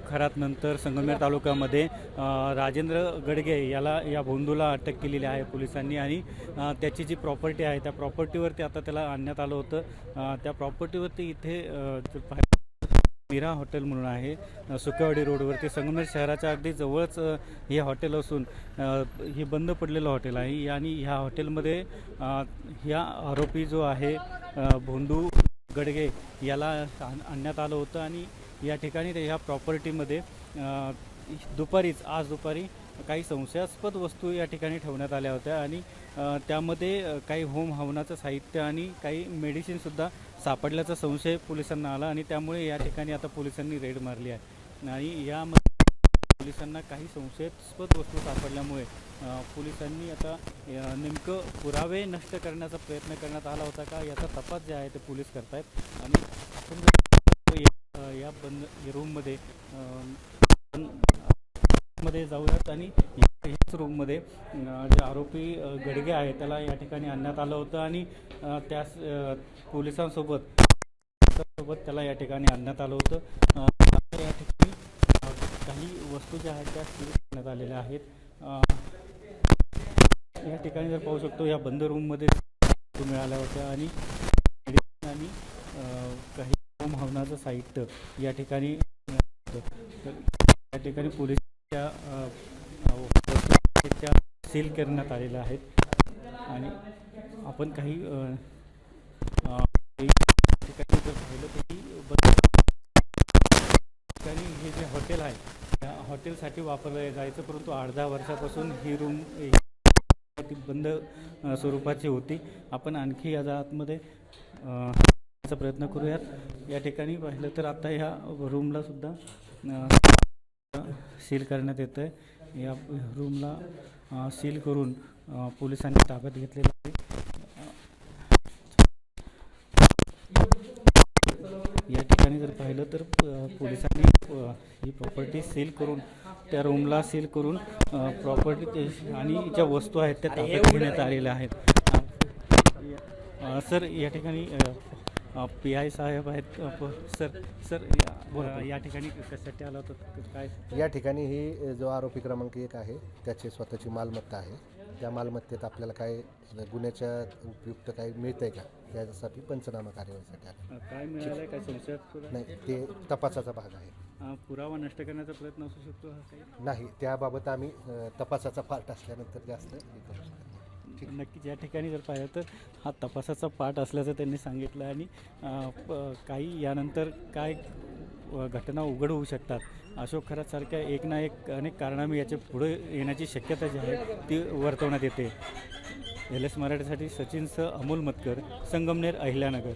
खरातनंतर संगमनेर तालुक्यामध्ये राजेंद्र गडगे याला या भोंदूला अटक केलेली आहे पोलिसांनी आणि त्याची जी प्रॉपर्टी आहे त्या प्रॉपर्टीवरती आता त्याला आणण्यात आलं होतं। त्या प्रॉपर्टीवरती इथे मीरा हॉटेल म्हणून आहे, सुकेवाडी रोडवरती संगमनेर शहराच्या अगदी जवळच हे हॉटेल असून हे बंद पडलेलं हॉटेल आहे आणि ह्या हॉटेलमध्ये ह्या आरोपी जो आहे भोंदू गडगे याला आणण्यात आलं होतं आणि या ठिकाणी ह्या प्रॉपर्टीमध्ये आज दुपारी काही संशयास्पद वस्तू या ठिकाणी ठेवण्यात आल्या होत्या आणि त्यामध्ये काही होम हवनाचं साहित्य आणि काही मेडिसिनसुद्धा सापडल्याचा संशय पोलिसांना आला आणि त्यामुळे या ठिकाणी आता पोलिसांनी रेड मारली आहे आणि यामध्ये पोलिसांना काही संशयास्पद वस्तू सापडल्यामुळे पोलिसांनी आता नेमकं पुरावे नष्ट करण्याचा प्रयत्न करण्यात आला होता का याचा तपास जे आहे ते पोलीस करतायत आणि आपण या बंद रूममध्ये जाऊयात आणि ह्याच रूममध्ये जे आरोपी गडगे आहे त्याला या ठिकाणी आणण्यात आलं होतं आणि त्यास पोलिसांसोबत त्याला या ठिकाणी आणण्यात आलं होतं। या ठिकाणी काही वस्तू ज्या आहेत त्या सील करण्यात आलेल्या आहेत। या ठिकाणी जर पाहू शकतो या बंद रूममध्ये वस्तू मिळाल्या होत्या आणि काही होम हवनाचं साहित्य या ठिकाणी पोलीस त्या सील करण्यात आलेल्या आहेत आणि आपण काही ठिकाणी जर पाहिलं तरी हे जे हॉटेल आहे त्या हॉटेलसाठी वापरलं जायचं, परंतु 8-10 वर्षापासून ही रूम बंद स्वरूपाची होती। आपण आणखी या आतमध्ये प्रयत्न करूयात। या ठिकाणी पाहिलं तर आता ह्या रूमला सुद्धा सील करण्यात येतं आहे। या रूमला सील करून पोलिसांनी ताब्यात घेतलेलं आहे। या ठिकाणी जर पाहिलं तर पोलिसांनी ही प्रॉपर्टी सील करून त्या रूमला सील करून प्रॉपर्टी आणि ज्या वस्तू आहेत त्या ताब्यात घेण्यात आलेल्या आहेत। सर या ठिकाणी PI साहेब आहेत। सर या ठिकाणी कशासाठी आला होता काय? या ठिकाणी ही जो आरोपी क्रमांक 1 आहे त्याची स्वतःची मालमत्ता आहे, त्या मालमत्तेत आपल्याला काय गुन्ह्याच्या उपयुक्त काही मिळतंय का त्यासाठी पंचनामा कार्यवाहीसाठी आला। काय मिळालं काय संशयात नाही, ते तपासाचा भाग आहे। पुरावा नष्ट करण्याचा प्रयत्न असू शकतो हा काही? नाही, त्याबाबत आम्ही तपासाचा पार्ट असल्यानंतर जास्त हे करू शकतो। नक्कीच या ठिकाणी जर पाहिलं तर हा तपासाचा पार्ट असल्याचं त्यांनी सांगितलं आणि काही यानंतर काय घटना उघड होऊ शकतात, अशोक खरातसारख्या एक ना एक अनेक कारणांनी याचे पुढे येण्याची शक्यता जी आहे ती वर्तवण्यात येते। LS मराठीसाठी सचिनसह अमोल मतकर, संगमनेर, अहिल्यानगर।